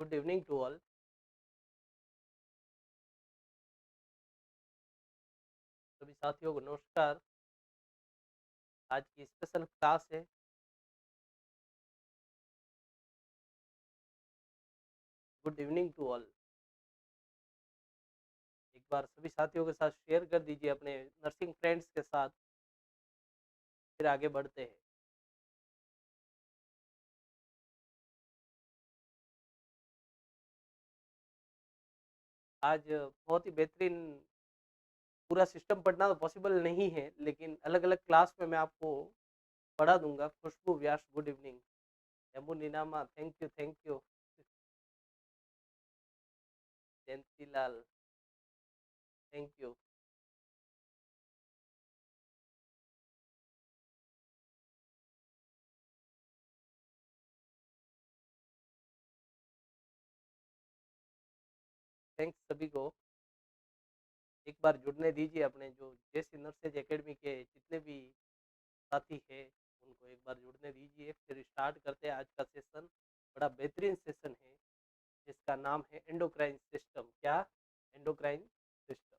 Good evening to all. सभी साथियों को नमस्कार। आज की स्पेशल क्लास है। Good evening to all. एक बार सभी साथियों के साथ शेयर कर दीजिए अपने नर्सिंग फ्रेंड्स के साथ, फिर आगे बढ़ते हैं। आज बहुत ही बेहतरीन पूरा सिस्टम पढ़ना तो पॉसिबल नहीं है, लेकिन अलग अलग क्लास में मैं आपको पढ़ा दूंगा। Khushboo Vyas good evening. यमु नीनामा thank you. Jayanti Lal thank you. Thanks सभी को। एक बार जुड़ने दीजिए अपने जो जैसी नर्सेज एकेडमी के जितने भी साथी है उनको एक बार जुड़ने दीजिए। फिर स्टार्ट करते हैं आज का सेशन। बड़ा बेहतरीन सेशन है जिसका नाम है एंडोक्राइन सिस्टम। क्या? Endocrine system.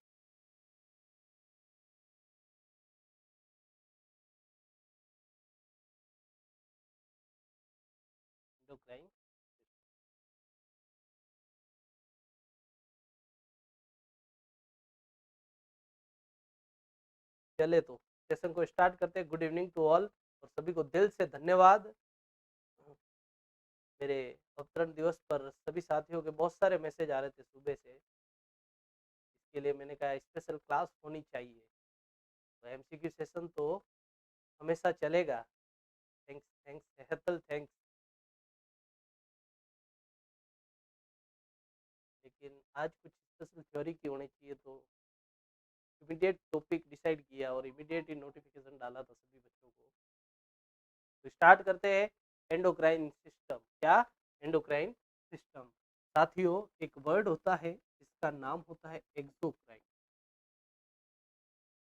एंडोक्राइन। चले तो सेशन को स्टार्ट करते हैं। गुड इवनिंग टू ऑल और सभी को दिल से धन्यवाद। मेरे अवतरण दिवस पर सभी साथियों के बहुत सारे मैसेज आ रहे थे सुबह से। इसके लिए मैंने कहा स्पेशल क्लास होनी चाहिए। तो एमसीक्यू सेशन तो हमेशा चलेगा। Thanks thanks Hetal thanks. लेकिन आज कुछ स्पेशल थ्योरी की होनी चाहिए, तो इमीडिएट टॉपिक डिसाइड किया और इमीडिएट ही नोटिफिकेशन डाला था सभी बच्चों को। तो स्टार्ट करते हैं। Endocrine system. क्या? Endocrine system. साथियों, एक वर्ड होता है जिसका नाम होता है एक्सोक्राइन,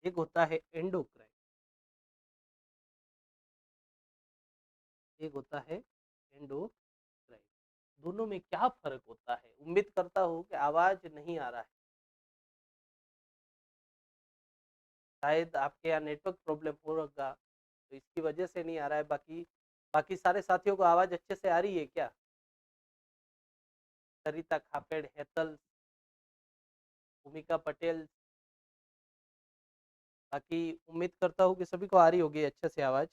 एक होता है एंडोक्राइन, एक होता है एंडोक्राइन। दोनों में क्या फर्क होता है? उम्मीद करता हूँ कि आवाज नहीं आ रहा है। शायद आपके यहाँ नेटवर्क प्रॉब्लम होगा तो इसकी वजह से नहीं आ रहा है। बाकी बाकी सारे साथियों को आवाज अच्छे से आ रही है क्या? सरिता खापेड़, हेतल, भूमिका पटेल। बाकी उम्मीद करता हूँ कि सभी को आ रही होगी अच्छे से आवाज।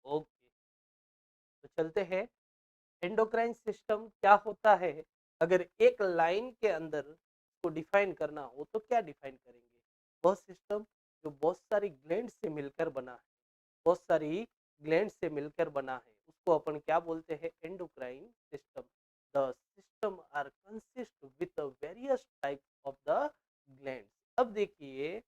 ओके, तो चलते हैं। एंडोक्राइन सिस्टम क्या होता है? अगर एक लाइन के अंदर को डिफाइन करना हो तो क्या डिफाइन करेंगे? वह सिस्टम जो बहुत सारी ग्लैंड से मिलकर बना है, बहुत सारी ग्लैंड से मिलकर बना है, उसको अपन क्या बोलते हैं? Endocrine system. The system are consist with various type of the gland. अब देखिए,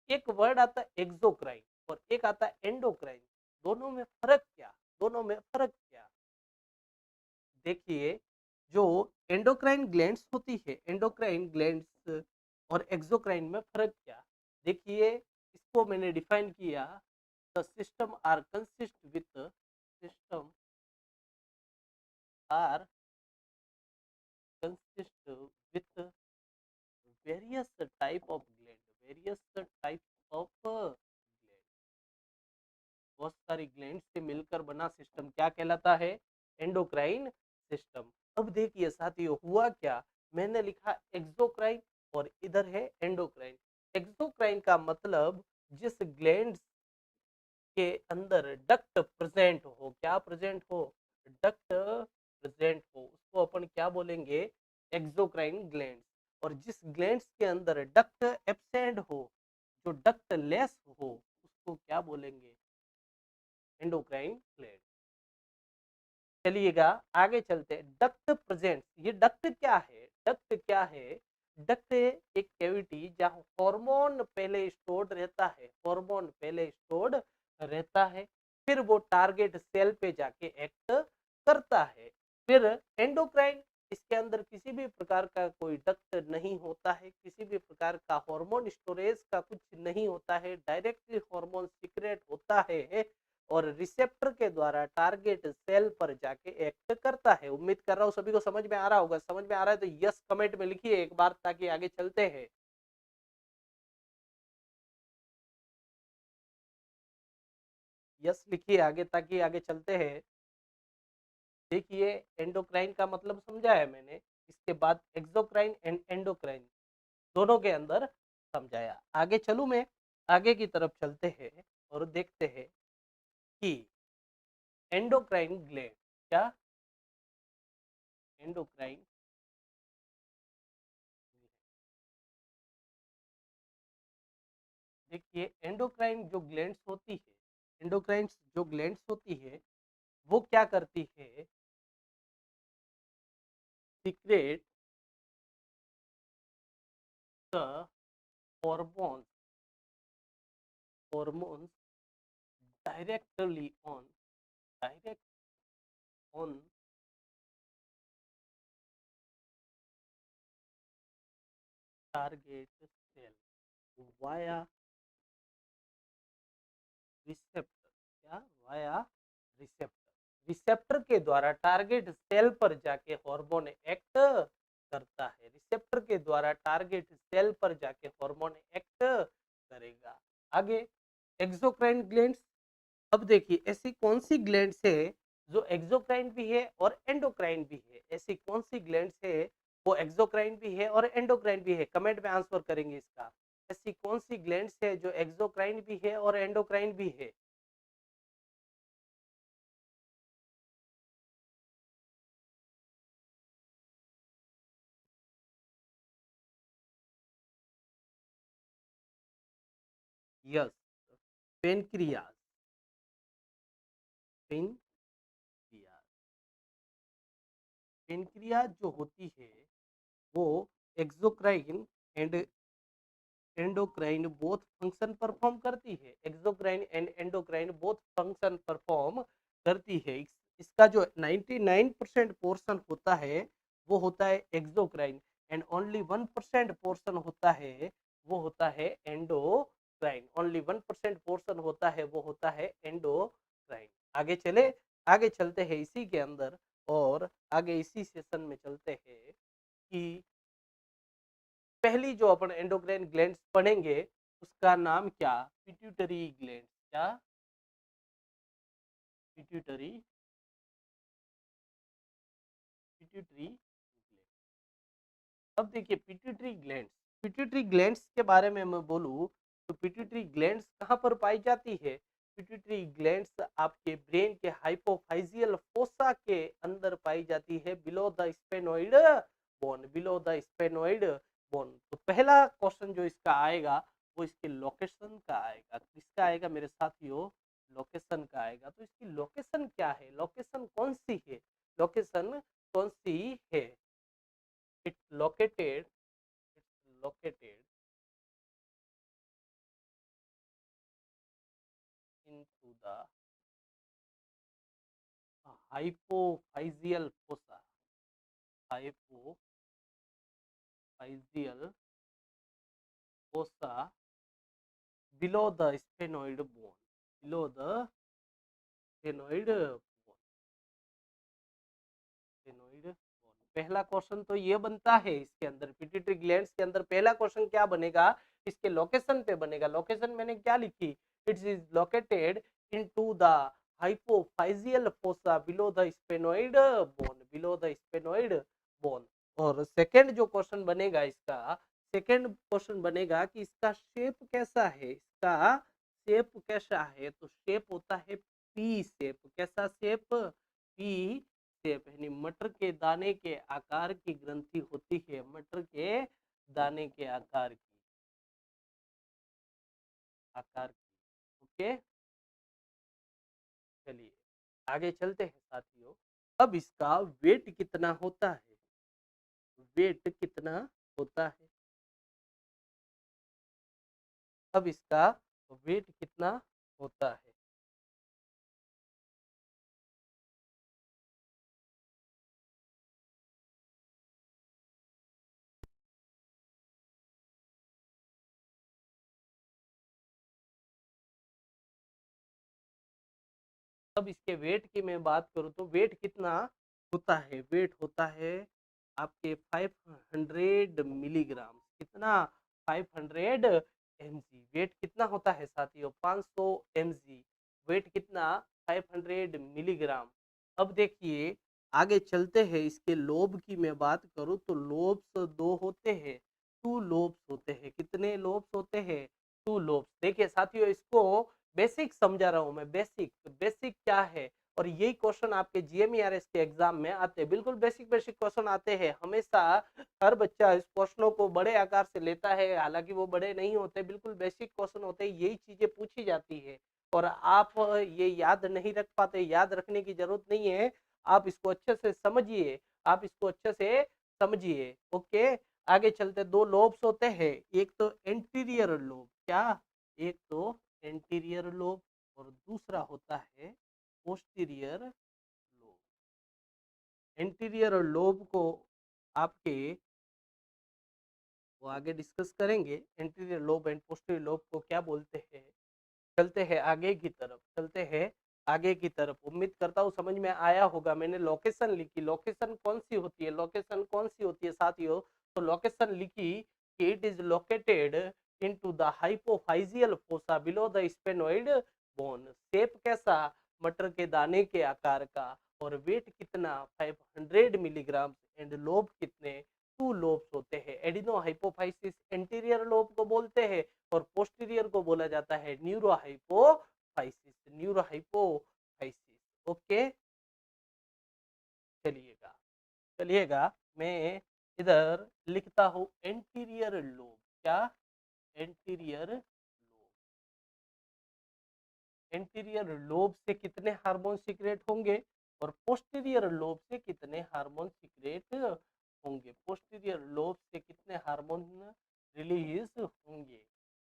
एक वर्ड आता है एक्सोक्राइन और एक आता है एंडोक्राइन। दोनों में फर्क क्या? दोनों में फर्क क्या? देखिए, जो एंडोक्राइन ग्लैंड्स होती है, एंडोक्राइन ग्लैंड्स और एक्सोक्राइन में फर्क क्या? देखिए, इसको मैंने डिफाइन किया। The system are consist with system are consist with various type of gland, various type of gland. बहुत सारी ग्लैंड से मिलकर बना सिस्टम क्या कहलाता है? Endocrine system. अब देखिए साथियों, हुआ क्या, मैंने लिखा एक्सोक्राइन और इधर है एंडोक्राइन। एक्सोक्राइन का मतलब जिस ग्लैंड के अंदर डक्ट प्रेजेंट हो, क्या प्रेजेंट हो? डक्ट प्रेजेंट हो, उसको अपन क्या बोलेंगे? Exocrine gland. और जिस ग्लैंड्स के अंदर डक्ट एब्सेंट हो, जो डक्ट लेस हो, उसको क्या बोलेंगे? Endocrine gland. चलिएगा आगे चलते हैं। डक्ट प्रेजेंट, ये डक्ट क्या है? डक्ट क्या है? डक्ट एक कैविटी जहां हार्मोन पहले स्टोर्ड रहता है, हार्मोन पहले स्टोर्ड रहता है, फिर वो टारगेट सेल पे जाके एक्ट करता है। फिर एंडोक्राइन इसके अंदर किसी भी प्रकार का कोई डक्ट नहीं होता है, किसी भी प्रकार का हार्मोन स्टोरेज का कुछ नहीं होता है, डायरेक्टली हार्मोन सीक्रेट होता है और रिसेप्टर के द्वारा टारगेट सेल पर जाके एक्ट करता है। उम्मीद कर रहा हूँ सभी को समझ में आ रहा होगा। समझ में आ रहा है तो यस कमेंट में लिखिए एक बार, ताकि आगे चलते हैं। यस लिखिए आगे, ताकि आगे चलते हैं। देखिए, एंडोक्राइन का मतलब समझा है मैंने, इसके बाद एक्सोक्राइन एंड एंडोक्राइन दोनों के अंदर समझाया। आगे चलूं मैं, आगे की तरफ चलते हैं और देखते हैं कि एंडोक्राइन ग्लैंड क्या, एंडोक्राइन, देखिए एंडोक्राइन जो ग्लैंड्स होती है, एंडोक्राइन जो ग्लैंड्स होती है वो क्या करती है, secrete the hormone, hormones directly on, direct on target cell via receptor, क्या वाया रिसेप्टर, रिसेप्टर के द्वारा टारगेट सेल पर जाके हार्मोन एक्ट करता है, रिसेप्टर के द्वारा टारगेट सेल पर जाके हार्मोन एक्ट करेगा। आगे एक्सोक्राइन ग्लैंड्स। अब देखिए ऐसी कौन सी ग्लैंड्स है जो एक्सोक्राइन भी है और एंडोक्राइन भी है, ऐसी कौन सी ग्लैंड्स है वो एक्सोक्राइन भी है और एंडोक्राइन भी है, कमेंट में आंसर करेंगे इसका। ऐसी कौन सी ग्लैंड्स है जो एक्सोक्राइन भी है और एंडोक्राइन भी है? यस, पेनक्रियाज, पेनक्रियाज, पेनक्रियाज जो होती है वो exocrine and endocrine both function perform करती है, exocrine and endocrine both function perform करती है। इसका जो 99% पोर्शन होता है वो होता है एक्सोक्राइन एंड ओनली 1% पोर्शन होता है वो होता है एंडोक्राइन, ओनली 1% पोर्शन होता है वो होता है एंडोक्राइन। आगे चले, आगे चलते हैं इसी के अंदर और आगे इसी सेशन में चलते हैं कि पहली जो अपन एंडोक्राइन ग्लैंड्स पढ़ेंगे उसका नाम क्या, पिट्यूटरी ग्लैंड, क्या, पिट्यूटरी, पिट्यूटरी ग्लैंड। अब देखिए पिट्यूटरी ग्लैंड्स, पिट्यूटरी ग्लैंड्स के बारे में मैं बोलूं तो पिट्यूटरी ग्लैंड्स कहाँ पर पाई जाती है? पिट्यूटरी ग्लैंड्स आपके ब्रेन के हाइपोफाइजियल फोसा के अंदर पाई जाती है, below the sphenoid bone, below the sphenoid bone. तो पहला क्वेश्चन जो इसका आएगा वो इसके लोकेशन का आएगा, किसका आएगा मेरे साथियों? लोकेशन का आएगा। तो इसकी लोकेशन क्या है, लोकेशन कौन सी है, लोकेशन कौन सी है? It's located, it's located into the hypophyseal fossa, hypophyseal fossa below the sphenoid bone, below the sphenoid bone, sphenoid bone। पहला क्वेश्चन तो ये बनता है इसके अंदर, पिट्यूटरी ग्लैंड्स के अंदर पहला क्वेश्चन क्या बनेगा, इसके लोकेशन पे बनेगा। लोकेशन मैंने क्या लिखी, it is located into the hypophyseal fossa below the sphenoid bone, below the sphenoid bone. और सेकंड जो क्वेश्चन बनेगा इसका, सेकंड क्वेश्चन बनेगा कि इसका शेप कैसा है, इसका शेप कैसा है? तो शेप होता है पी शेप, कैसा शेप? पी शेप, यानी मटर के दाने के आकार की ग्रंथि होती है, मटर के दाने के आकार की, आकार की। ओके, चलिए आगे चलते हैं साथियों। अब इसका वेट कितना होता है, वेट कितना होता है? अब इसका वेट कितना होता है? अब इसके वेट की मैं बात करूँ तो वेट कितना होता है, वेट होता है आपके 500 मिलीग्राम। कितना? 500 mg। वेट कितना होता है साथियों? 500 mg। वेट कितना? 500 मिलीग्राम। अब देखिए आगे चलते हैं, इसके लोब की मैं बात करूं तो लोब्स दो होते हैं, टू लोब्स होते हैं। कितने लोब्स होते हैं? Two lobes. देखिए साथियों इसको बेसिक समझा रहा हूं मैं। बेसिक बेसिक क्या है? और यही क्वेश्चन आपके जीएमईआरएस के एग्जाम में आते हैं। बिल्कुल बेसिक बेसिक क्वेश्चन आते हैं हमेशा। हर बच्चा इस क्वेश्चनों को बड़े आकार से लेता है, हालांकि वो बड़े नहीं होते, बिल्कुल बेसिक क्वेश्चन होते हैं, यही चीजें पूछी जाती है और आप ये याद नहीं रख पाते। याद रखने की जरूरत नहीं है, आप इसको अच्छे से समझिए, आप इसको अच्छे से समझिए। ओके, आगे चलते। दो लोब्स होते हैं, एक तो एंटीरियर लोब। क्या? एक तो एंटीरियर लोब और दूसरा होता है पोस्टीरियर लोब। एंटीरियर लोब को आपके वो आगे डिस्कस करेंगे, anterior lobe and posterior lobe को क्या बोलते हैं। चलते हैं आगे की तरफ, चलते हैं आगे की तरफ। उम्मीद करता हूँ समझ में आया होगा। मैंने लोकेशन लिखी, लोकेशन कौन सी होती है, लोकेशन कौन सी होती है साथियों? तो लोकेशन लिखी कि it is located into the hypophyseal fossa below the sphenoid bone. Shape कैसा? मटर के दाने के आकार का। और वेट कितना? 500 मिलीग्राम। एंड लोब कितने? टू लोब्स होते हैं। एडिनो हाइपोफाइसिस एंटीरियर लोब को बोलते हैं और पोस्टीरियर को बोला जाता है neuro hypophysis. Neuro hypophysis. Okay, चलिएगा चलिएगा मैं इधर लिखता हूँ एंटीरियर लोब। क्या? Anterior lobe. एंटीरियर लोब से कितने हार्मोन सीक्रेट होंगे और पोस्टीरियर लोब से कितने हार्मोन सीक्रेट होंगे? पोस्टीरियर लोब से कितने हार्मोन रिलीज होंगे?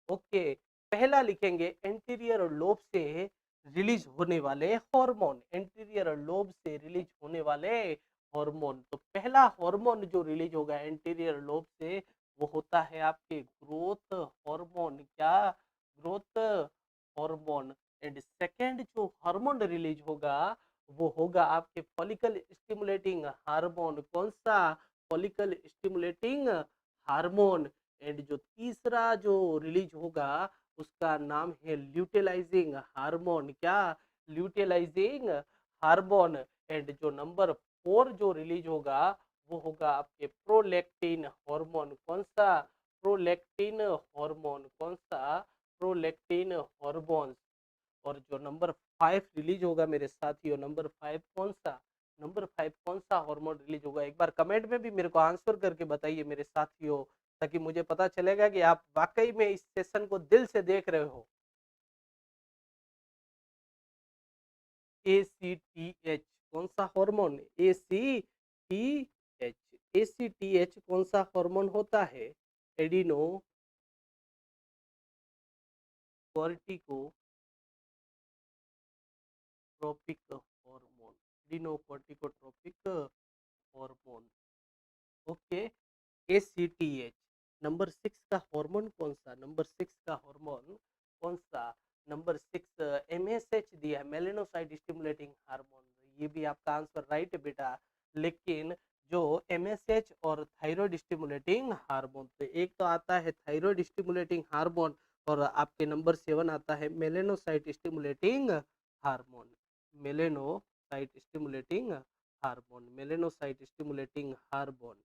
ओके, पहला लिखेंगे एंटीरियर लोब से रिलीज होने वाले हार्मोन। एंटीरियर लोब से रिलीज होने वाले हार्मोन। तो पहला हार्मोन जो रिलीज होगा एंटीरियर लोब से वो होता है आपके ग्रोथ हार्मोन। क्या? Growth hormone. एंड सेकेंड जो हार्मोन रिलीज होगा वो होगा आपके फॉलिकल स्टिमुलेटिंग हार्मोन। कौन सा? Follicle stimulating hormone. एंड जो तीसरा जो रिलीज होगा उसका नाम है ल्यूटेलाइजिंग हार्मोन। क्या? ल्यूटेलाइजिंग हार्मोन। एंड जो नंबर 4 जो रिलीज होगा वो होगा आपके प्रोलैक्टिन हार्मोन। कौन सा? Prolactin hormone. कौन सा? Prolactin hormone. और जो नंबर 5 रिलीज होगा मेरे साथियों, नंबर 5 कौन सा? नंबर 5 कौन सा हार्मोन रिलीज होगा? एक बार कमेंट में भी मेरे को आंसर करके बताइए मेरे साथियों, ताकि मुझे पता चलेगा कि आप वाकई में इस सेशन को दिल से देख रहे हो। ACTH कौन सा हार्मोन? ACTH। ACTH कौन सा हार्मोन होता है? Adrenocorticotropic hormone. Adrenocorticotropic hormone. Okay, ACTH। Number 6 का हार्मोन कौन सा? नंबर 6 का हार्मोन कौन सा? नंबर 6 MSH दिया, मेलेनोसाइट स्टिमुलेटिंग हार्मोन। ये भी आपका आंसर राइट है बेटा। लेकिन जो MSH और थायराइड स्टिमुलेटिंग हार्मोन, तो एक तो आता है थायराइड स्टिमुलेटिंग हार्मोन और आपके नंबर 7 आता है melanocyte stimulating hormone. Melanocyte stimulating hormone. Melanocyte stimulating hormone.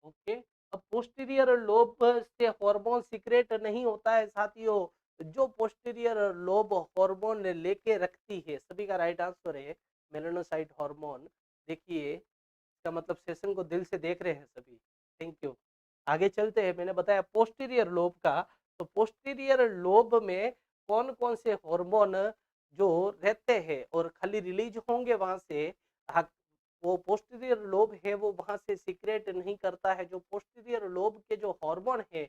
Okay, अब पोस्टीरियर लोब से हार्मोन सीक्रेट नहीं होता है साथियों। जो पोस्टीरियर लोब हार्मोन लेके रखती है, सभी का राइट आंसर है मेलानोसाइट हार्मोन। देखिए इसका मतलब सेशन को दिल से देख रहे हैं सभी। Thank you. आगे चलते हैं। मैंने बताया पोस्टीरियर लोब का, तो पोस्टीरियर लोब में कौन कौन से हार्मोन जो रहते हैं और खाली रिलीज होंगे वहां से, वो पोस्टीरियर लोब है वो वहां से सीक्रेट नहीं करता है। जो पोस्टीरियर लोब के जो हार्मोन है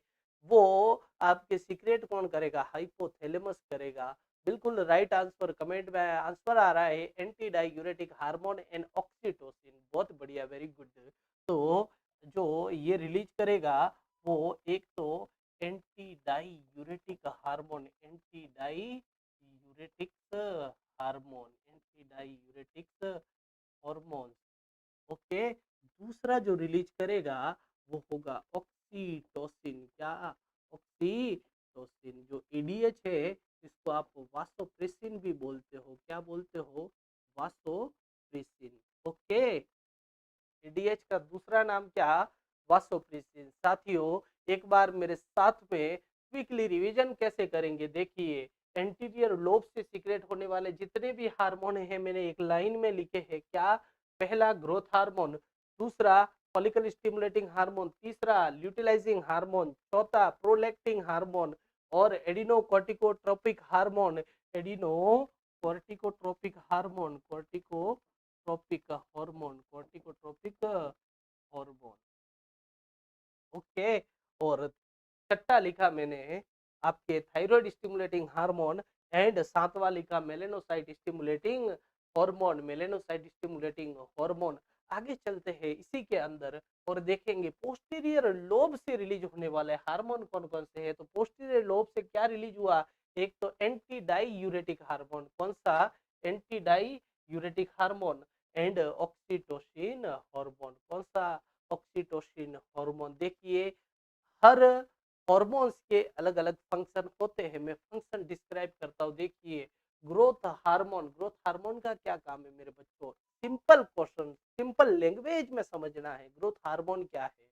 वो आपके सीक्रेट कौन करेगा, हाइपोथैलेमस करेगा। बिल्कुल राइट आंसर, कमेंट में आंसर आ रहा है anti diuretic hormone and oxytocin, बहुत बढ़िया, वेरी गुड। तो जो ये रिलीज करेगा वो एक तो anti diuretic hormone, anti diuretic hormone, anti diuretic hormone, okay. दूसरा जो रिलीज करेगा वो होगा ऑक्सीटोसिन, क्या, ऑक्सीटोसिन। जो ईडीएच है इसको आप वासोप्रेसिन भी बोलते हो, क्या बोलते हो, वासोप्रेसिन, ओके। ईडीएच का दूसरा नाम क्या, वासोप्रेसिन। साथियों एक बार मेरे साथ में क्विकली रिवीजन कैसे करेंगे, देखिए एंटीरियर लोब से सीक्रेट होने वाले जितने भी हार्मोन हैं मैंने एक लाइन में लिखे हैं, क्या, पहला ग्रोथ हार्मोन, दूसरा फॉलिकल स्टिमुलेटिंग हार्मोन, तीसरा ल्यूटिलाइजिंग हार्मोन, चौथा प्रोलैक्टिन हार्मोन और adrenocorticotropic hormone, adrenocorticotropic hormone, corticotropic hormone, corticotropic hormone, okay. और छठा लिखा मैंने आपके थायराइड स्टिमुलेटिंग हार्मोन एंड सातवां लिखा melanocyte stimulating hormone, melanocyte stimulating hormone. आगे चलते हैं इसी के अंदर और देखेंगे पोस्टीरियर लोब से रिलीज होने वाले हार्मोन कौन कौन से हैं। तो पोस्टीरियर लोब से क्या रिलीज हुआ, एक तो एंटी डाई यूरेटिक हार्मोन, कौन सा, anti diuretic hormone and oxytocin hormone, कौन सा, ऑक्सीटोसिन हार्मोन। देखिए हर हॉर्मोन्स के अलग अलग फंक्शन होते हैं, मैं फंक्शन डिस्क्राइब करता हूँ। देखिए ग्रोथ हार्मोन, ग्रोथ हार्मोन का क्या काम है मेरे बच्चों, सिंपल क्वेश्चन, सिंपल लैंग्वेज में समझना है, ग्रोथ हार्मोन क्या है।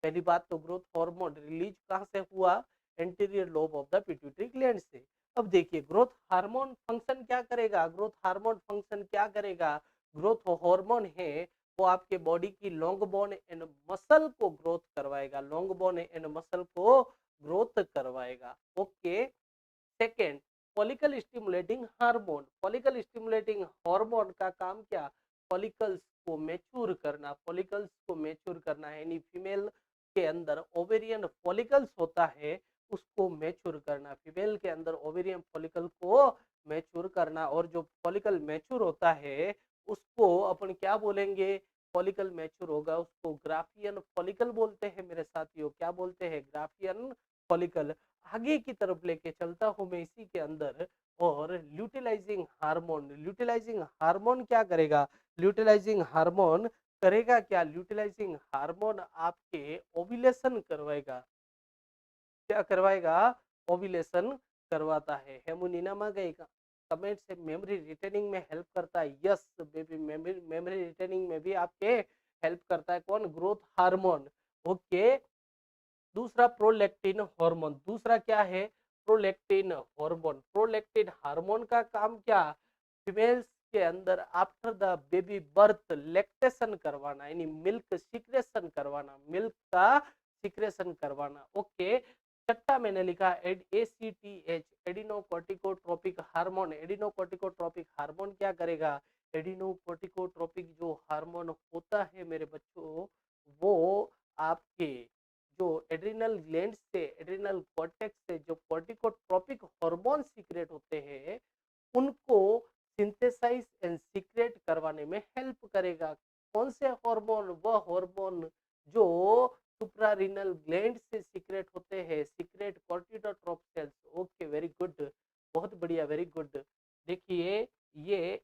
पहली बात तो ग्रोथ हार्मोन रिलीज कहाँ से हुआ, anterior lobe of the pituitary gland से। अब देखिए ग्रोथ हार्मोन फंक्शन क्या करेगा, ग्रोथ हार्मोन फंक्शन क्या करेगा, ग्रोथ हार्मोन है वो आपके बॉडी की लॉन्ग बोन एंड मसल को ग्रोथ करवाएगा, लॉन्ग बोन एंड मसल को ग्रोथ करवाएगा, okay. Second follicle stimulating hormone, follicle stimulating hormone का काम क्या, फॉलिकल्स को मैच्योर करना, फॉलिकल्स को मैच्योर करना है, यानी फीमेल के अंदर ओवेरियन फॉलिकल्स होता है उसको मैच्योर करना, फीमेल के अंदर ओवेरियन फॉलिकल को मैच्योर करना। और जो फॉलिकल मैच्योर होता है उसको अपन क्या बोलेंगे, फॉलिकल मैच्योर होगा उसको ग्राफियन फॉलिकल बोलते हैं मेरे साथियों, क्या बोलते हैं, ग्राफियन फॉलिकल। आगे की तरफ लेके चलता हूं मैं इसी के अंदर। और ल्यूटिलाइजिंग हार्मोन, ल्यूटिलाइजिंग हार्मोन क्या करेगा, ल्यूटिलाइजिंग हार्मोन करेगा क्या, ल्यूटिलाइजिंग हार्मोन आपके ओव्यूलेशन करवाएगा, क्या करवाएगा, ओव्यूलेशन करवाता है। हेमोनिनामा गई कमेंट से मेमोरी रिटेनिंग में हेल्प करता है, यस बेबी, मेमोरी रिटेनिंग में भी आपके हेल्प करता है, कौन, ग्रोथ हार्मोन, ओके। दूसरा प्रोलैक्टिन हार्मोन, दूसरा क्या है, प्रोलैक्टिन हार्मोन, प्रोलैक्टिन हार्मोन का काम क्या, फीमेल्स के अंदर after the baby birth lactation करवाना, यानी मिल्क सिक्रेशन करवाना, मिल्क का सिक्रेशन करवाना, ओके। छठा मैंने लिखा एसीटीएच, एडिनोकॉर्टिकोट्रोपिक हार्मोन, एडिनोकॉर्टिकोट्रोपिक हार्मोन क्या करेगा, एडिनोकॉर्टिकोट्रोपिक जो हार्मोन होता है मेरे बच्चों वो आपके जो एड्रिनल ग्लैंड से, एड्रिनल कॉर्टेक्स से जो कॉर्टिकोट्रोपिक हार्मोन सीक्रेट होते हैं उनको सिंथेसाइज एंड सीक्रेट करवाने में हेल्प करेगा। कौन से हार्मोन, वह हार्मोन जो सुप्रारीनल ग्लैंड से सीक्रेट होते हैं, secrete corticotrope cells, okay very good, बहुत बढ़िया, वेरी गुड। देखिए ये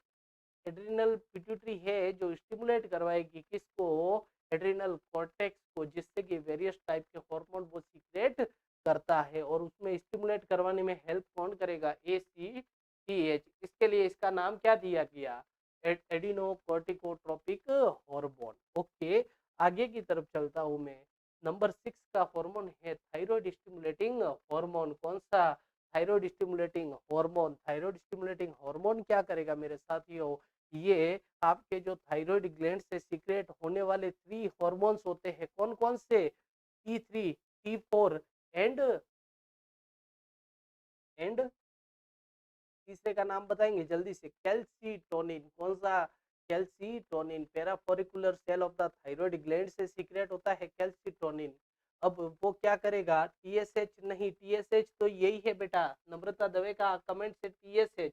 एड्रिनल पिट्यूटरी है जो स्टिमुलेट करवाएगी किसको, एड्रिनल कॉर्टेक्स को, जिससे कि वेरियस टाइप के हार्मोन वो सीक्रेट करता है और उसमें स्टिमुलेट करवाने में हेल्प कौन करेगा, एसीटीएच। इसके लिए इसका नाम क्या दिया गया, एडिनोकॉर्टिकोट्रोपिक हार्मोन, ओके। आगे की तरफ चलता हूं मैं। नंबर 6 का हार्मोन है थायराइड स्टिमुलेटिंग हार्मोन, कौन सा, thyroid stimulating hormone. Thyroid stimulating hormone क्या करेगा मेरे साथियों, ये आपके जो थायराइड ग्लैंड से सीक्रेट होने वाले 3 हार्मोन्स होते हैं, कौन कौन से, T3, T4 एंड एंड तीसरे का नाम बताएंगे जल्दी से, कैल्सीटोनिन, कौन सा, calcitonin. Parafollicular cell of the thyroid gland से सीक्रेट होता है कैल्सीटोनिन। अब वो क्या करेगा, टीएसएच नहीं, टीएसएच तो यही है बेटा, नम्रता दवे का कमेंट से टीएसएच,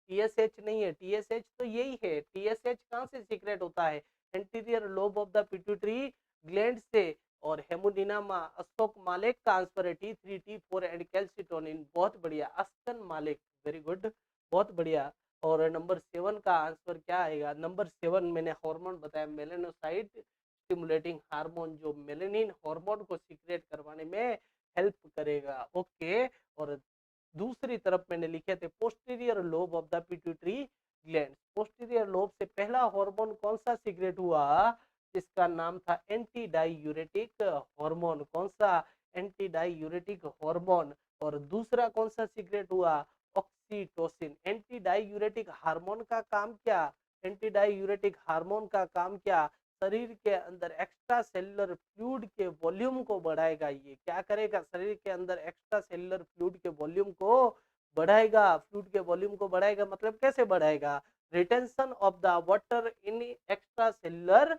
टीएसएच नहीं है, टीएसएच तो यही है। टीएसएच कहाँ से सीक्रेट होता है, anterior lobe of the pituitary gland से। और हेमोडिनामा, अशोक मालिक का आंसर है T3 T4 एंड कैल्सिटोनिन। बहुत बढ़िया, अस्कन मालिक, वेरी गुड, बहुत बढ़िया। और नंबर 7 का आंसर क्या आएगा, नंबर 7 मैंने हार्मोन बताया, मेलेनोसाइट स्टिमुलेटिंग हार्मोन, जो मेलेनिन हार्मोन को सीक्रेट करवाने में हेल्प करेगा। ओके, और दूसरी तरफ मैंने लिखे थे posterior lobe of the pituitary gland. Posterior lobe से पहला हार्मोन कौन सा सीक्रेट हुआ, जिसका नाम था एंटी डायूरेटिक हार्मोन। कौन सा, एंटी डायूरेटिक हार्मोन। और दूसरा कौन सा सीक्रेट हुआ, ऑक्सीटोसिन। एंटी डायूरेटिक हार्मोन का काम क्या, एंटी डायूरेटिक हार्मोन का काम क्या, शरीर के अंदर एक्स्ट्रा सेलुलर फ्लूइड के वॉल्यूम को बढ़ाएगा। ये क्या करेगा, शरीर के अंदर एक्स्ट्रा सेलुलर फ्लूइड के वॉल्यूम को बढ़ाएगा। फ्लूइड के वॉल्यूम को बढ़ाएगा मतलब कैसे बढ़ाएगा, retention of the water in extracellular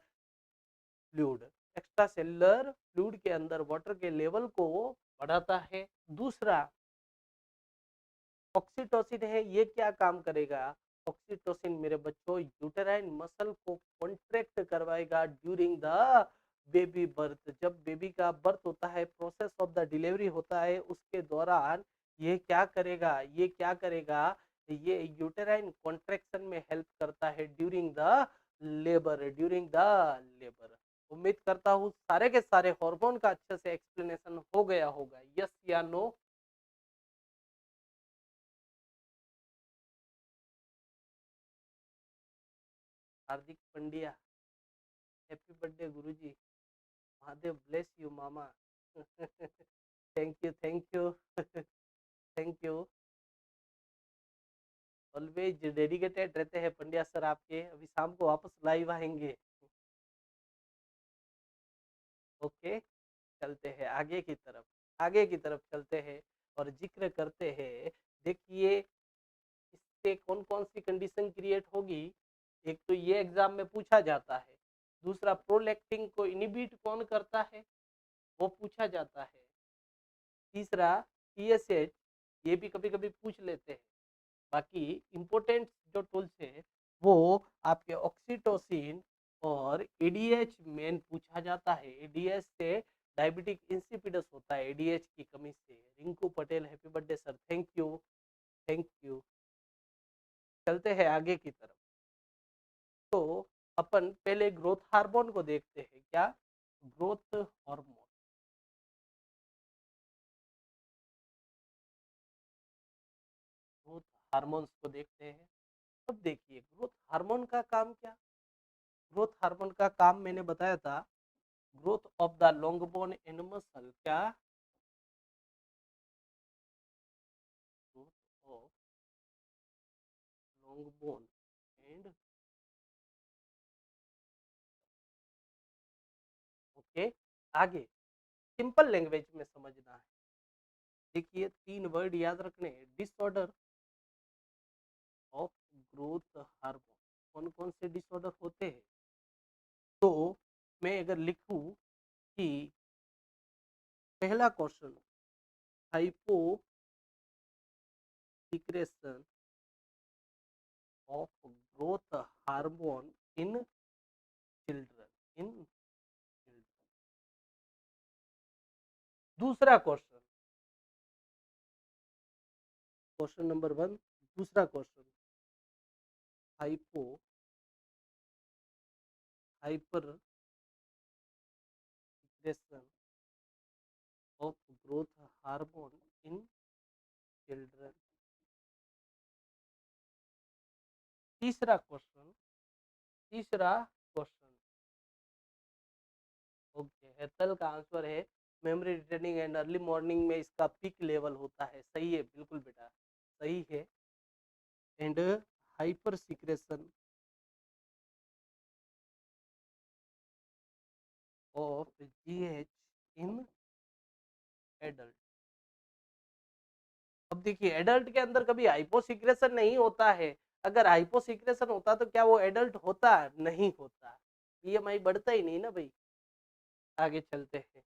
fluid, extra cellular fluid के अंदर वाटर के लेवल को बढ़ाता है। दूसरा ऑक्सीटोसिन है, ये क्या काम करेगा, ऑक्सीटोसिन मेरे बच्चों यूटेराइन मसल को कॉन्ट्रैक्ट करवाएगा ड्यूरिंग द बेबी बर्थ। जब बेबी का बर्थ होता है, प्रोसेस ऑफ द डिलीवरी होता है, उसके दौरान ये क्या करेगा, ये क्या करेगा, ये यूटेराइन कॉन्ट्रैक्शन में हेल्प करता है during the labour, during the labour. उम्मीद करता हूँ सारे के सारे हार्मोन का अच्छे से एक्सप्लेनेशन हो गया होगा, यस या no. Hardik Pandya, happy birthday गुरुजी, महादेव ब्लेस यू मामा। Thank you, thank you. Thank you, always dedicated रहते हैं पंड्या सर आपके। अभी शाम को वापस लाइव आएंगे। ओके, चलते हैं आगे की तरफ, आगे की तरफ चलते हैं और जिक्र करते हैं। देखिए इससे कौन कौन सी कंडीशन क्रिएट होगी। एक तो ये एग्जाम में पूछा जाता है, दूसरा प्रोलैक्टिन को इनिबिट कौन करता है, वो पूछा जाता है। तीसरा टीएसएच, ये भी कभी कभी पूछ लेते हैं। बाकी इंपॉर्टेंट जो टूल्स है वो आपके ऑक्सीटोसिन और एडीएच मेन पूछा जाता है। एडीएच से डायबिटिक इंसिपिडस होता है, एडीएच की कमी से। Rinku Patel, happy birthday sir, thank you, thank you. चलते हैं आगे की तरफ। तो अपन पहले ग्रोथ हार्मोन को देखते हैं, क्या, ग्रोथ हार्मोन, ग्रोथ हार्मोन्स को देखते हैं। अब देखिए ग्रोथ हार्मोन का काम क्या, ग्रोथ हार्मोन का काम मैंने बताया था, growth of the long bone and muscle. क्या, growth of long bone and, okay. आगे सिंपल लैंग्वेज में समझना है। देखिए 3 वर्ड याद रखने हैं, डिसऑर्डर ऑफ ग्रोथ हार्मोन। कौन कौन से डिसऑर्डर होते हैं, तो मैं अगर लिखूं कि पहला question, hypo secretion of growth hormone in children, in children. दूसरा क्वेश्चन, क्वेश्चन नंबर 1, दूसरा question, hypo hyper secretion of growth hormone in children. तीसरा क्वेश्चन, तीसरा क्वेश्चन, ओके, हेतल का आंसर है memory retaining and early morning में इसका peak level होता है। सही है, बिल्कुल बेटा, सही है। And hyper secretion of GH in adult. अब देखिए एडल्ट के अंदर कभी हाइपोसिक्रेशन नहीं होता है। अगर हाइपोसिक्रेशन होता तो क्या वो एडल्ट होता, नहीं होता, ईएमआई बढ़ता ही नहीं ना भाई। आगे चलते हैं,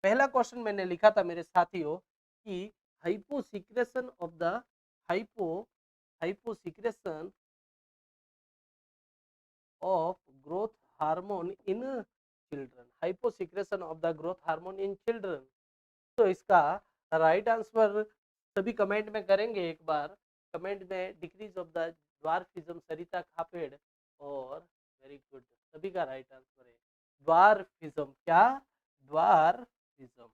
पहला क्वेश्चन मैंने लिखा था मेरे साथियों कि hyposecretion of the hypo hyposecretion of growth hormone in children, hyposecretion of the growth hormone in children. तो इसका राइट आंसर सभी कमेंट में करेंगे एक बार, कमेंट में डिक्रीज ऑफ द ड्वार्फिज्म सरिता खापेड़, और वेरी गुड, सभी का राइट आंसर है ड्वार्फिज्म। क्या? ड्वार्फिज्म।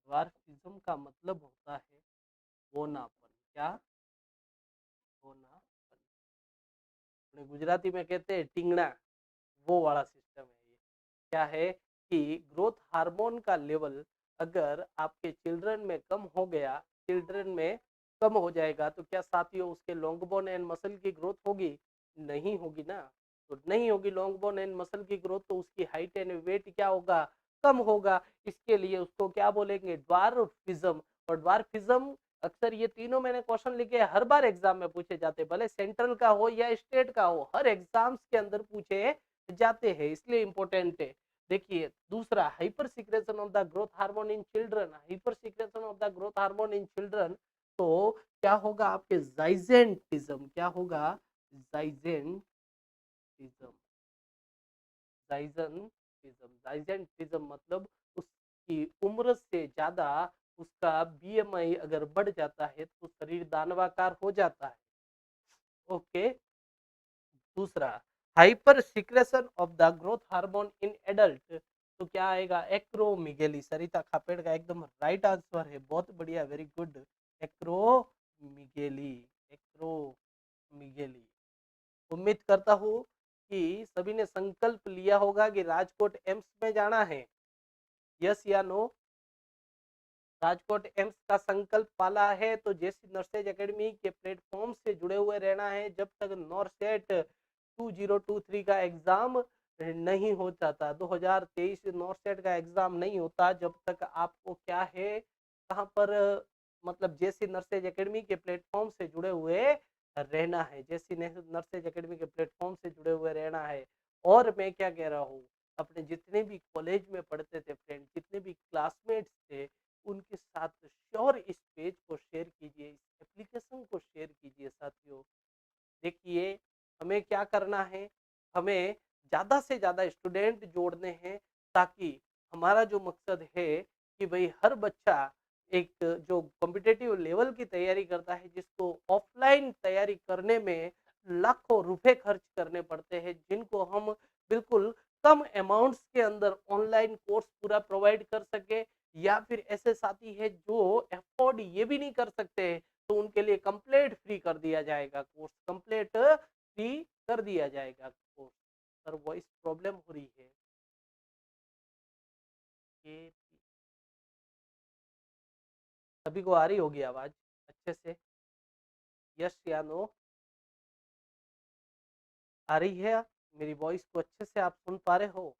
ड्वार्फिज्म का मतलब होता है होनापन। क्या? होनापन। अपने गुजराती में कहते हैं टींगना, वो वाला सिस्टम है ये। क्या है कि ग्रोथ हार्मोन का लेवल अगर आपके चिल्ड्रन में कम हो गया, चिल्ड्रन में कम हो जाएगा, तो क्या साथियों उसके लॉन्ग बोन एंड मसल की ग्रोथ होगी? नहीं होगी ना। तो नहीं होगी लॉन्ग बोन एंड मसल की ग्रोथ, तो उसकी हाइट एंड वेट क्या होगा? कम होगा। इसके लिए उसको क्या बोलेंगे? ड्वार्फिज्म। और ड्वार्फिज्म अक्सर ये तीनों मैंने क्वेश्चन लिखे, हर बार एग्जाम में पूछे जाते, भले सेंट्रल का हो या स्टेट का हो, हर एग्जाम्स के अंदर पूछे जाते हैं, इसलिए इंपॉर्टेंट है। देखिए दूसरा, hyper secretion of the growth hormone in children, hyper secretion of the growth hormone in children, तो क्या होगा आपके जाइजेंटिज्म। क्या होगा? जाइजेंटिज्म। जाइजेंटिज्म, जाइजेंटिज्म मतलब उसकी उम्र से ज्यादा उसका बीएमआई अगर बढ़ जाता है तो शरीर दानवाकार हो जाता है। ओके। दूसरा, hyper secretion of the growth hormone in adult, तो क्या आएगा? एक्रोमिगेली। सरिता खापेड़ का एकदम राइट आंसर है, बहुत बढ़िया, वेरी गुड। एक्रोमिगेली, एक्रोमिगेली। उम्मीद करता हूँ कि सभी ने संकल्प लिया होगा कि राजकोट एम्स में जाना है। यस या नो? राजकोट एम्स का संकल्प पाला है तो जेसी नर्सेज एकेडमी के प्लेटफॉर्म से जुड़े हुए रहना है जब तक नॉर्सेट 2023 का एग्जाम नहीं हो जाता। 2023 नॉर्सेट का एग्जाम नहीं होता जब तक आपको क्या है, कहां पर, मतलब जेसी नर्सेज एकेडमी के प्लेटफॉर्म से जुड़े हुए रहना है। जेसी नर्सेज एकेडमी के प्लेटफॉर्म से जुड़े हुए रहना है। और मैं क्या कह रहा हूँ, अपने जितने भी कॉलेज में पढ़ते थे फ्रेंड, जितने भी क्लासमेट्स थे, उनके साथ श्योर इस पेज को शेयर कीजिए, इस एप्लीकेशन को शेयर कीजिए साथियों। देखिए हमें क्या करना है, हमें ज़्यादा से ज़्यादा स्टूडेंट जोड़ने हैं, ताकि हमारा जो मकसद है कि भाई हर बच्चा एक जो कॉम्पिटिटिव लेवल की तैयारी करता है, जिसको ऑफलाइन तैयारी करने में लाखों रुपए खर्च करने पड़ते हैं, जिनको हम बिल्कुल कम अमाउंट्स के अंदर ऑनलाइन कोर्स पूरा प्रोवाइड कर सके, या फिर ऐसे साथी है जो अफोर्ड ये भी नहीं कर सकते, तो उनके लिए कंप्लीट फ्री कर दिया जाएगा कोर्स, कंप्लीट फ्री कर दिया जाएगा कोर्स। सर वॉइस प्रॉब्लम हो रही है ये, सभी को आ रही होगी आवाज अच्छे से? यस या नो? आ रही है? मेरी वॉइस को अच्छे से आप सुन पा रहे हो?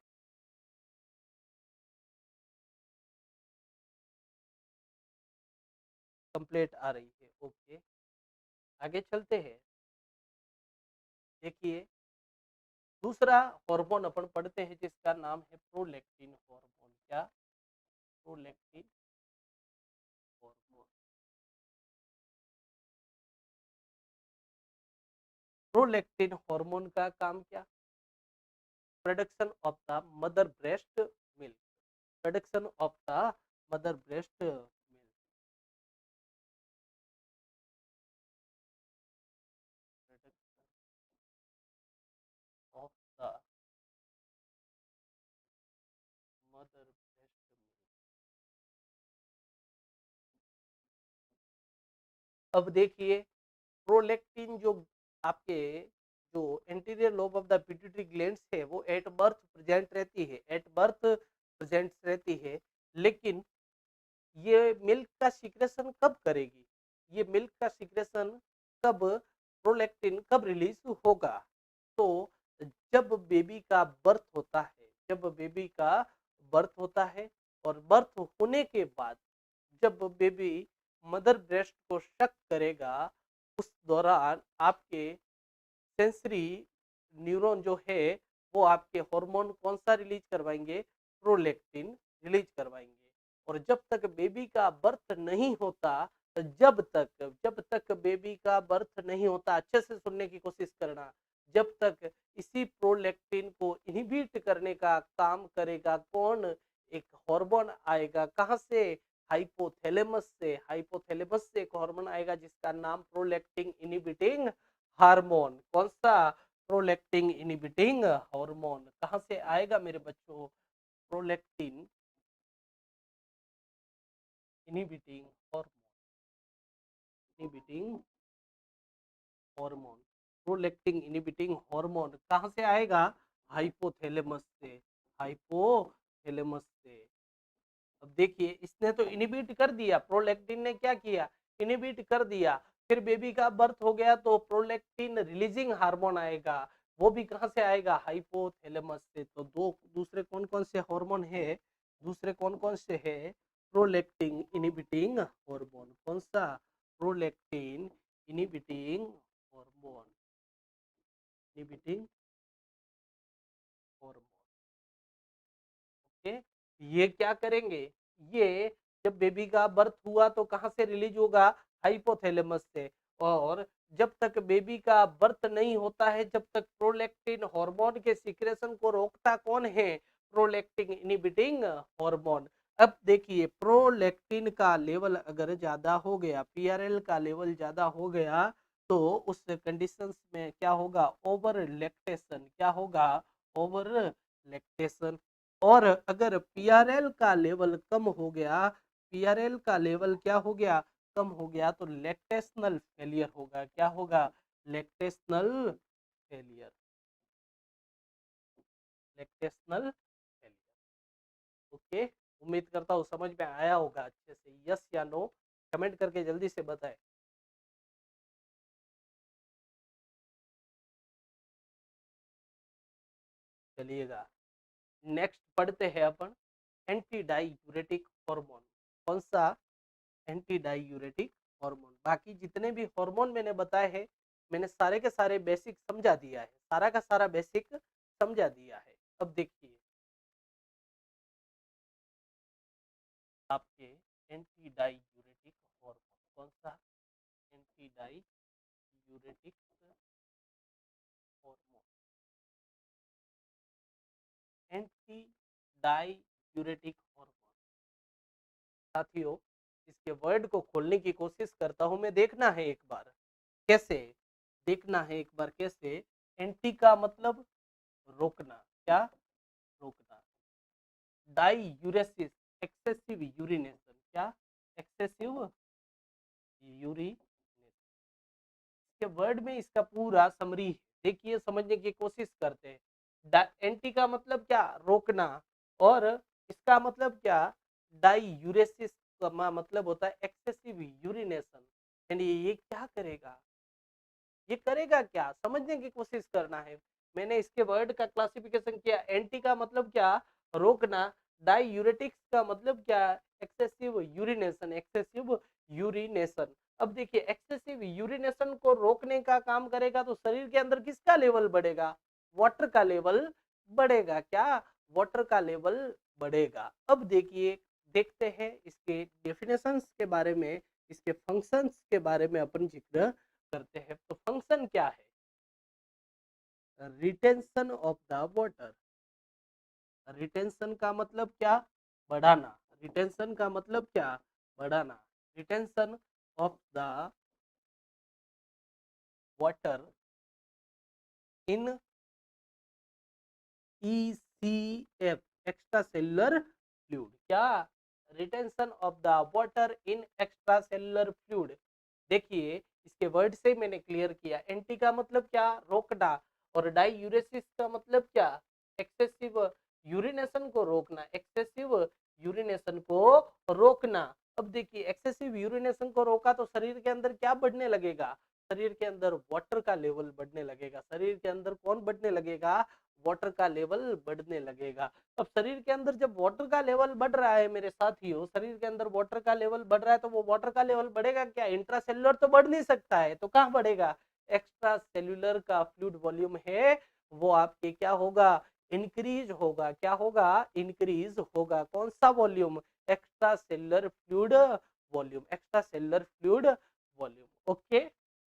कंप्लीट आ रही है, ओके। आगे चलते हैं। देखिए दूसरा हार्मोन अपन पढ़ते हैं जिसका नाम है प्रोलैक्टिन हार्मोन। क्या? Prolactin hormone. प्रोलैक्टिन हार्मोन का काम क्या? Production of the mother breast milk, production of the mother breast milk, production of the mother breast milk. अब देखिए प्रोलैक्टिन जो आपके जो anterior lobe of the pituitary glands है वो एट बर्थ प्रेजेंट रहती है, एट बर्थ प्रेजेंट रहती है, लेकिन ये मिल्क का सिक्रेशन कब करेगी? ये मिल्क का सिक्रेशन कब, प्रोलैक्टिन कब रिलीज होगा? तो जब बेबी का बर्थ होता है, जब बेबी का बर्थ होता है, और बर्थ होने के बाद जब बेबी मदर ब्रेस्ट को शक करेगा, उस दौरान आपके सेंसरी न्यूरॉन जो है वो आपके हार्मोन कौन सा रिलीज करवाएंगे? प्रोलैक्टिन रिलीज करवाएंगे। और जब तक बेबी का बर्थ नहीं होता, जब तक बेबी का बर्थ नहीं होता, अच्छे से सुनने की कोशिश करना, जब तक इसी प्रोलैक्टिन को इनहिबिट करने का काम करेगा कौन? एक हार्मोन आएगा, कहां से? हाइपोथैलेमस से एक हार्मोन आएगा जिसका नाम प्रोलैक्टिन इनहिबिटिंग हार्मोन। कौन सा? Prolactin inhibiting hormone. कहां से आएगा मेरे बच्चों? Prolactin inhibiting hormone, inhibiting hormone, prolactin inhibiting hormone कहां से आएगा? हाइपोथैलेमस से, हाइपोथैलेमस से। अब देखिए, इसने तो इनहिबिट कर दिया, प्रोलैक्टिन ने क्या किया? इनहिबिट कर दिया। फिर बेबी का बर्थ हो गया तो प्रोलैक्टिन रिलीजिंग हार्मोन आएगा, वो भी कहां से आएगा? हाइपोथैलेमस से। तो दूसरे कौन कौन से हार्मोन है? दूसरे कौन कौन से है? Prolactin inhibiting hormone. कौन सा? Prolactin inhibiting hormone, inhibiting hormone. Okay, ये क्या करेंगे? ये जब बेबी का बर्थ हुआ तो कहां से रिलीज होगा? हाइपोथैलेमस से। और जब तक बेबी का बर्थ नहीं होता है, जब तक प्रोलैक्टिन हार्मोन के सिक्रेशन को रोकता कौन है? Prolactin inhibiting hormone. अब देखिए, प्रोलैक्टिन का लेवल अगर ज्यादा हो गया, पीआरएल का लेवल ज्यादा हो गया, तो उस कंडीशंस में क्या होगा? Over lactation. क्या होगा? Over lactation. और अगर पीआरएल का लेवल कम हो गया, पीआरएल का लेवल क्या हो गया? कम हो गया, तो लैक्टेशनल फेलियर होगा। क्या होगा? Lactational failure, lactational failure. Okay, उम्मीद करता हूँ समझ में आया होगा अच्छे से। यस या नो कमेंट करके जल्दी से बताएं। चलिएगा, नेक्स्ट पढ़ते हैं अपन एंटी डायूरेटिक हार्मोन। कौन सा? Anti diuretic hormone. बाकी जितने भी हार्मोन मैंने बताए हैं, मैंने सारे के सारे बेसिक समझा दिया है, सारा का सारा बेसिक समझा दिया है। अब देखिए आपके एंटी डायूरेटिक हार्मोन। कौन सा? Anti diuretic hormone, anti diuretic hormone. साथियों, इसके वर्ड को खोलने की कोशिश करता हूं मैं, देखना है एक बार कैसे, देखना है एक बार कैसे। एंटी का मतलब रोकना, क्या? रोकना। डाईयूरेसिस, एक्सेसिव यूरिनेशन। क्या? Excessive urination. इसके वर्ड में इसका पूरा समरी है, देखिए समझने की कोशिश करते हैं। एंटी का मतलब क्या? रोकना। और इसका मतलब क्या? डाईयूरेसिस का मतलब होता है एक्सेसिव यूरिनेशन। यानी ये क्या करेगा? ये करेगा क्या? समझने की कोशिश करना है। मैंने इसके वर्ड का क्लासिफिकेशन किया। एंटी का मतलब क्या? रोकना। डाईयूरेटिक्स का मतलब क्या? Excessive urination, excessive urination. अब देखिए, एक्सेसिव यूरिनेशन को रोकने का काम करेगा तो शरीर के अंदर किसका लेवल बढ़ेगा? वाटर का लेवल बढ़ेगा। क्या? वाटर का लेवल बढ़ेगा। अब देखिए, देखते हैं इसके डेफिनेशंस के बारे में, इसके फंक्शंस के बारे में अपन जिक्र करते हैं। तो फंक्शन क्या है? Retention of the water. Retention का मतलब क्या? बढ़ाना। रिटेंशन का मतलब क्या? बढ़ाना। Retention of the water in ECF, extracellular fluid. क्या? Retention of the water in extracellular fluid. देखिए, इसके वर्ड से मैंने क्लियर किया। एंटी का मतलब क्या? रोकना। और डाईयूरेसिस का मतलब क्या? एक्सेसिव यूरिनेशन को रोकना, एक्सेसिव यूरिनेशन को रोकना। अब देखिए, एक्सेसिव यूरिनेशन को रोका तो शरीर के अंदर क्या बढ़ने लगेगा? शरीर के अंदर वाटर का लेवल बढ़ने लगेगा। शरीर के अंदर कौन बढ़ने लगेगा? वाटर का लेवल बढ़ने लगेगा। अब शरीर के अंदर जब वाटर का लेवल बढ़ रहा है मेरे साथियों, शरीर के अंदर वाटर का लेवल बढ़ रहा है, तो वो वाटर का लेवल बढ़ेगा क्या? इंट्रासेल्युलर तो बढ़ नहीं सकता है, तो कहाँ बढ़ेगा? एक्स्ट्रा सेल्युलर का फ्लूइड वॉल्यूम है वो आपके क्या होगा? इंक्रीज होगा, क्या होगा, इंक्रीज होगा, कौन सा volume, extracellular fluid volume, extracellular fluid volume. Okay,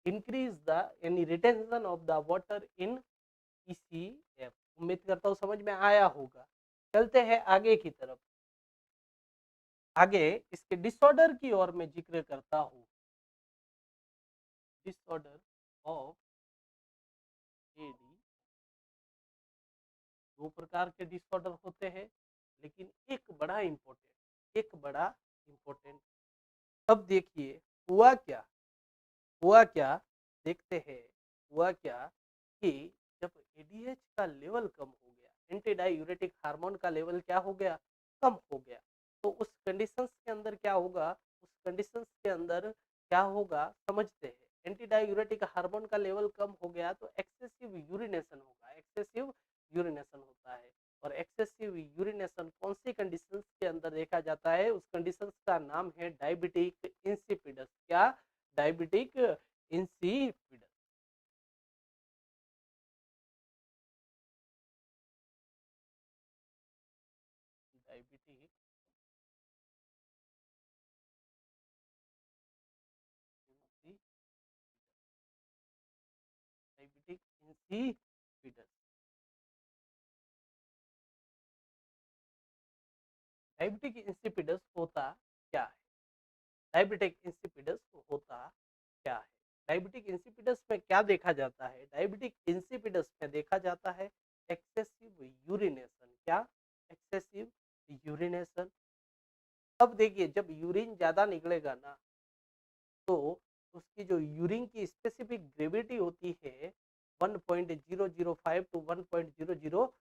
increase the यानी retention of the water in ECF. उम्मीद करता हूँ समझ में आया होगा। चलते हैं आगे की तरफ। आगे इसके डिसऑर्डर की ओर मैं जिक्र करता हूँ। डिसऑर्डर ऑफ एडी, दो प्रकार के डिसऑर्डर होते हैं, लेकिन एक बड़ा इंपॉर्टेंट। अब देखिए हुआ क्या, हुआ क्या, देखते हैं हुआ क्या कि जब एडीएच का लेवल कम हो गया, एंटी डायूरेटिक हार्मोन का लेवल क्या हो गया, कम हो गया, तो उस कंडीशंस के अंदर क्या होगा, उस कंडीशंस के अंदर क्या होगा समझते हैं। एंटी डायूरेटिक हार्मोन का लेवल कम हो गया तो एक्सेसिव यूरिनेशन होगा, एक्सेसिव यूरिनेशन होता है। और एक्सेसिव यूरिनेशन कौन सी कंडीशंस के अंदर देखा जाता है, उस कंडीशंस का नाम है डायबिटिक इंसिपिडस। क्या, diabetic insipidus. Diabetic diabetic insipidus. Diabetic insipidus होता क्या है, डायबिटिक इंसिपिडस होता क्या है, डायबिटिक इंसिपिडस में क्या देखा जाता है, डायबिटिक इंसिपिडस में देखा जाता है एक्सेसिव यूरिनेशन। क्या, एक्सेसिव यूरिनेशन। अब देखिए जब यूरिन ज्यादा निकलेगा ना, तो उसकी जो यूरिन की स्पेसिफिक ग्रेविटी होती है 1.005 टू 1.006,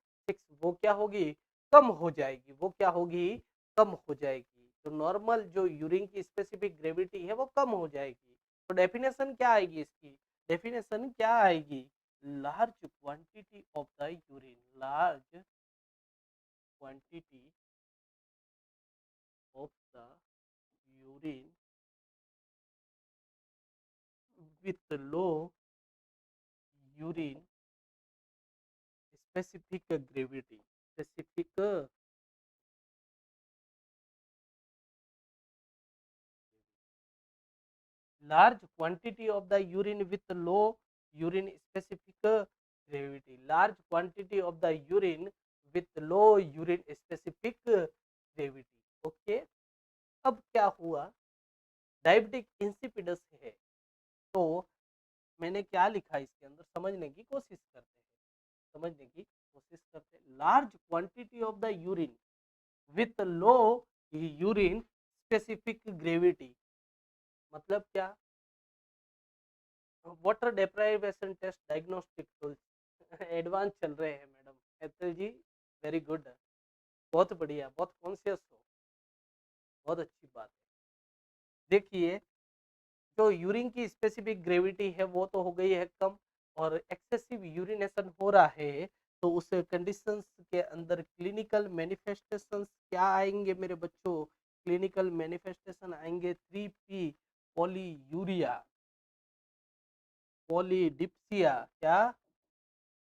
वो क्या होगी, कम हो जाएगी, वो क्या होगी, कम हो जाएगी। तो नॉर्मल जो यूरिन की स्पेसिफिक ग्रेविटी है वो कम हो जाएगी। तो डेफिनेशन क्या आएगी इसकी, डेफिनेशन क्या आएगी, large quantity of the urine, large quantity of the urine with low urine specific gravity, specific large quantity of the urine with low urine specific gravity, large quantity of the urine with low urine specific gravity। Okay, अब क्या हुआ, diabetic insipidus है, तो मैंने क्या लिखा इसके अंदर, समझने की कोशिश करते हैं, समझने की कोशिश करते हैं। Large quantity of the urine with low urine specific gravity, मतलब क्या, water deprivation test diagnostic tools advance चल रहे हैं madam Ethel ji, very good, बहुत बढ़िया, बहुत कॉन्शियस हो, बहुत अच्छी बात है। देखिए जो यूरिन की स्पेसिफिक ग्रेविटी है वो तो हो गई है कम, और एक्सेसिव यूरिनेशन हो रहा है, तो उस कंडीशंस के अंदर क्लिनिकल मैनिफेस्टेशंस क्या आएंगे मेरे बच्चों, क्लिनिकल मैनिफेस्टेशन आएंगे 3P, पॉलीयूरिया, पॉलीडिप्सिया, क्या,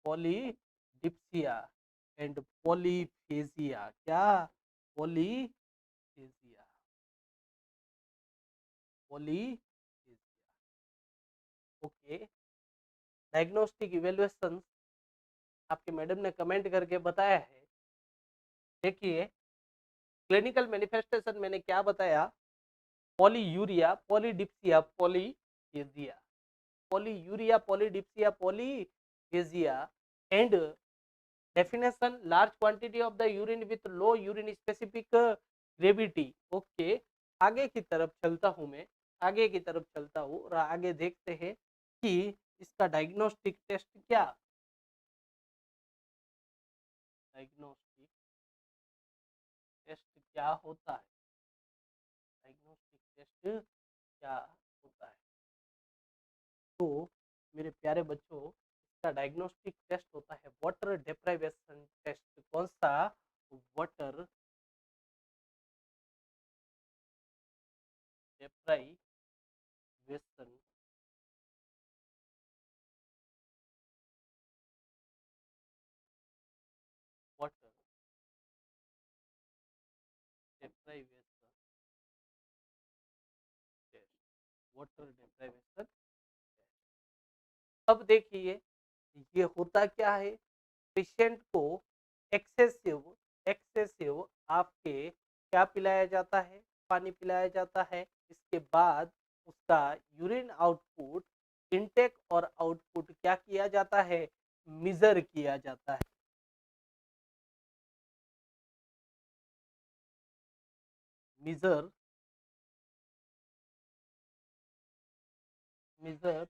पॉलीडिप्सिया एंड पॉलीफेजिया, क्या, polyphagia, polyphagia. Okay, diagnostic evaluation आपके मैडम ने कमेंट करके बताया है। देखिए क्लिनिकल मैनिफेस्टेशन मैंने क्या बताया, polyuria, polydipsia, polyphagia, polyuria, polydipsia, polyphagia and definition large quantity of the urine with low urine specific gravity. Okay, आगे की तरफ चलता हूं मैं, आगे की तरफ चलता हूँ और आगे देखते हैं कि इसका डायग्नोस्टिक टेस्ट क्या, डायग्नोस्टिक टेस्ट क्या होता है, डायग्नोस्टिक टेस्ट क्या होता है। तो मेरे प्यारे बच्चों इसका डायग्नोस्टिक टेस्ट होता है वाटर डेप्राइवेशन टेस्ट। कौन सा, वाटर डेप्राइवेशन डेप्राइवेशन, वाटर डेप्राइवेशन। अब देखिए ये होता क्या है, पेशेंट को एक्सेसिव एक्सेसिव आपके क्या पिलाया जाता है, पानी पिलाया जाता है। इसके बाद उसका यूरिन आउटपुट, इनटेक और आउटपुट क्या किया जाता है, मेजर किया जाता है। Measure measure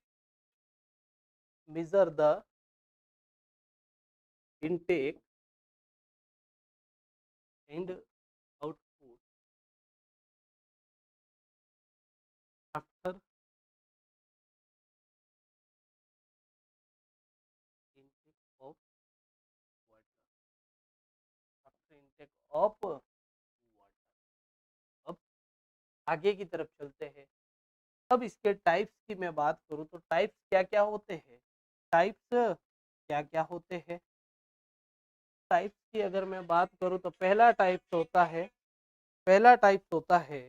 measure the intake and output after intake of water, after intake of water। अब आगे की तरफ चलते हैं। अब इसके टाइप्स की मैं बात करूं तो टाइप्स क्या क्या होते हैं, टाइप्स क्या क्या होते हैं। टाइप्स की अगर मैं बात करूं तो पहला टाइप्स होता है, पहला टाइप्स होता है,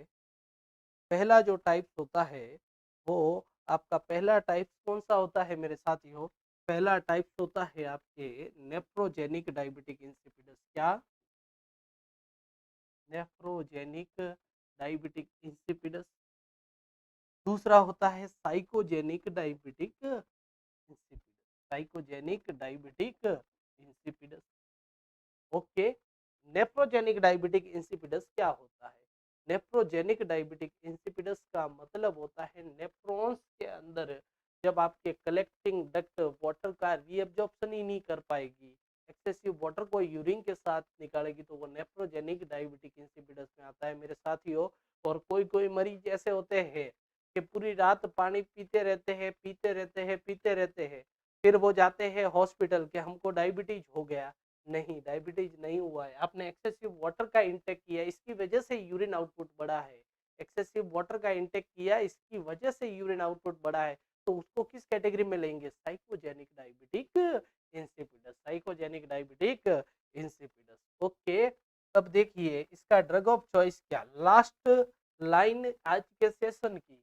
पहला जो टाइप्स होता है वो आपका पहला टाइप्स कौन सा होता है मेरे साथियों, पहला टाइप्स होता है आपके नेफ्रोजेनिक डायबिटिक इंसिपिडस। क्या, नेफ्रोजेनिक डायबिटिक इंसिपिडस। दूसरा होता है psychogenic diabetic insipidus, psychogenic diabetic insipidus. Okay, nephrogenic diabetic insipidus क्या होता है, नेफ्रोजेनिक डायबिटिक इंसिपिडस का मतलब होता है नेफ्रॉन्स के अंदर जब आपके कलेक्टिंग डक्ट वाटर का रीअब्जॉर्प्शन ही नहीं कर पाएगी, एक्सेसिव वाटर को यूरिन के साथ निकालेगी, तो वो नेफ्रोजेनिक डायबिटिक इंसिपिडस में आता है मेरे साथियों। और कोई कोई मरीज ऐसे होते हैं कि पूरी रात पानी पीते रहते हैं, पीते रहते हैं, पीते रहते हैं, फिर वो जाते हैं हॉस्पिटल के हमको डायबिटीज हो गया। नहीं, डायबिटीज नहीं हुआ है, आपने एक्सेसिव वाटर का इंटेक किया, इसकी वजह से यूरिन आउटपुट बढ़ा है। एक्सेसिव वाटर का इंटेक किया, इसकी वजह से यूरिन आउटपुट बढ़ा है, तो उसको किस कैटेगरी में लेंगे, psychogenic diabetic insipidus, psychogenic diabetic insipidus. Okay, अब देखिए इसका ड्रग ऑफ चॉइस क्या, लास्ट लाइन आज के सेशन की,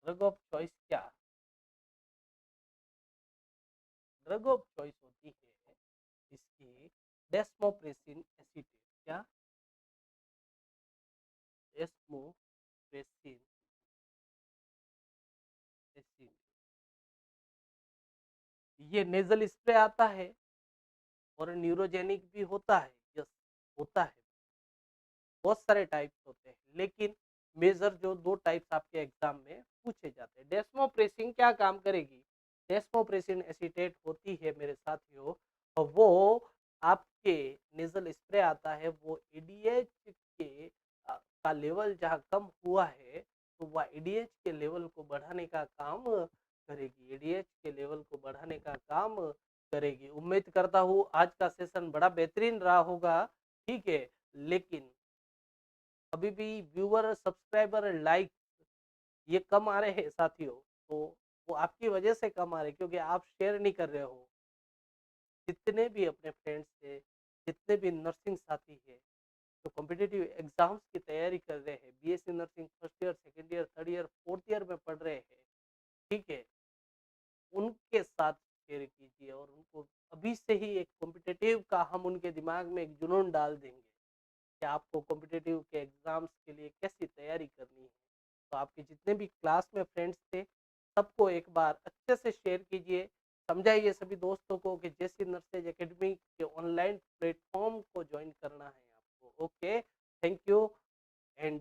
ड्रग ऑफ चॉइस क्या, ड्रग ऑफ चॉइस होती है इसकी डेस्मोप्रेसिन एसीटेट। क्या, डेस्मोप्रेसिन एसीटेट। ये नेजल स्प्रे आता है और न्यूरोजेनिक भी होता है, यस होता है, बहुत सारे टाइप्स होते हैं, लेकिन मेजर जो दो टाइप्स आपके एग्जाम में पूछे जाते हैं। डेस्मोप्रेसिन क्या काम करेगी, डेस्मोप्रेसिन एसीटेट होती है मेरे साथियों, और वो आपके नेजल स्प्रे आता है, वो एडीएच के का लेवल जहाँ कम हुआ है तो वह एडीएच के लेवल को बढ़ाने का काम करेगी, एडीएच के लेवल को बढ़ाने का काम करेगी। उम्मीद करता हूँ आज का सेशन बड़ा बेहतरीन रहा होगा, ठीक है, लेकिन अभी भी व्यूअर सब्सक्राइबर लाइक ये कम आ रहे हैं साथियों, तो वो आपकी वजह से कम आ रहे हैं क्योंकि आप शेयर नहीं कर रहे हो। जितने भी अपने फ्रेंड्स थे, जितने भी नर्सिंग साथी है जो कॉम्पिटिटिव एग्जाम्स की तैयारी कर रहे हैं, BSc nursing first year, second year, third year, fourth year में पढ़ रहे हैं, ठीक है, उनके साथ शेयर कीजिए और उनको अभी से ही एक कॉम्पिटिटिव का हम उनके दिमाग में एक जुनून डाल देंगे कि आपको कॉम्पिटिटिव के एग्जाम्स के लिए कैसी तैयारी करनी है। तो आपके जितने भी क्लास में फ्रेंड्स थे सबको एक बार अच्छे से शेयर कीजिए, समझाइए सभी दोस्तों को कि जेसी नर्सेज एकेडमी के ऑनलाइन प्लेटफॉर्म को ज्वाइन करना है आपको। Okay, thank you. एंड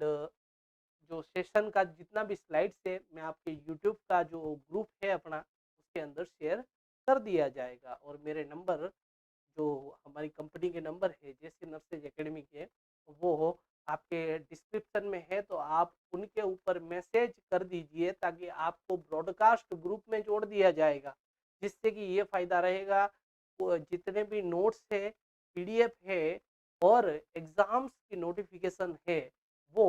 जो सेशन का जितना भी स्लाइड्स है मैं आपके यूट्यूब का जो ग्रुप है अपना उसके अंदर शेयर कर दिया जाएगा, और मेरे नंबर जो हमारी कंपनी के नंबर है जैसे नर्सेज एकेडमी के, वो आपके डिस्क्रिप्शन में है, तो आप उनके ऊपर मैसेज कर दीजिए ताकि आपको ब्रॉडकास्ट ग्रुप में जोड़ दिया जाएगा, जिससे कि ये फायदा रहेगा जितने भी नोट्स है, पीडीएफ है और एग्जाम्स की नोटिफिकेशन है वो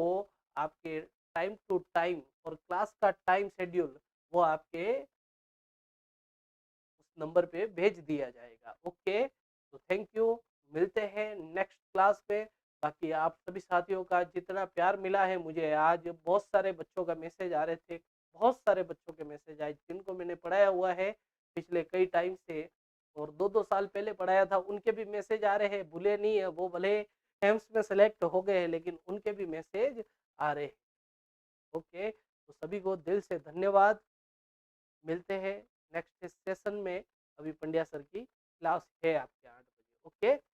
आपके टाइम टू टाइम और क्लास का टाइम शेड्यूल वो आपके उस नंबर पे भेज दिया जाएगा। ओके, तो थैंक यू, मिलते हैं नेक्स्ट क्लास में। बाकी आप सभी साथियों का जितना प्यार मिला है मुझे, आज बहुत सारे बच्चों का मैसेज आ रहे थे, बहुत सारे बच्चों के मैसेज आए जिनको मैंने पढ़ाया हुआ है पिछले कई टाइम से, और 2-2 साल पहले पढ़ाया था, उनके भी मैसेज आ रहे हैं, भूले नहीं है वो, भले एम्स में सेलेक्ट हो गए हैं लेकिन उनके भी मैसेज आ रहे हैं। ओके, तो सभी को दिल से धन्यवाद। मिलते हैं नेक्स्ट सेशन में। अभी पंड्या सर की क्लास है आपके 8 बजे। ओके।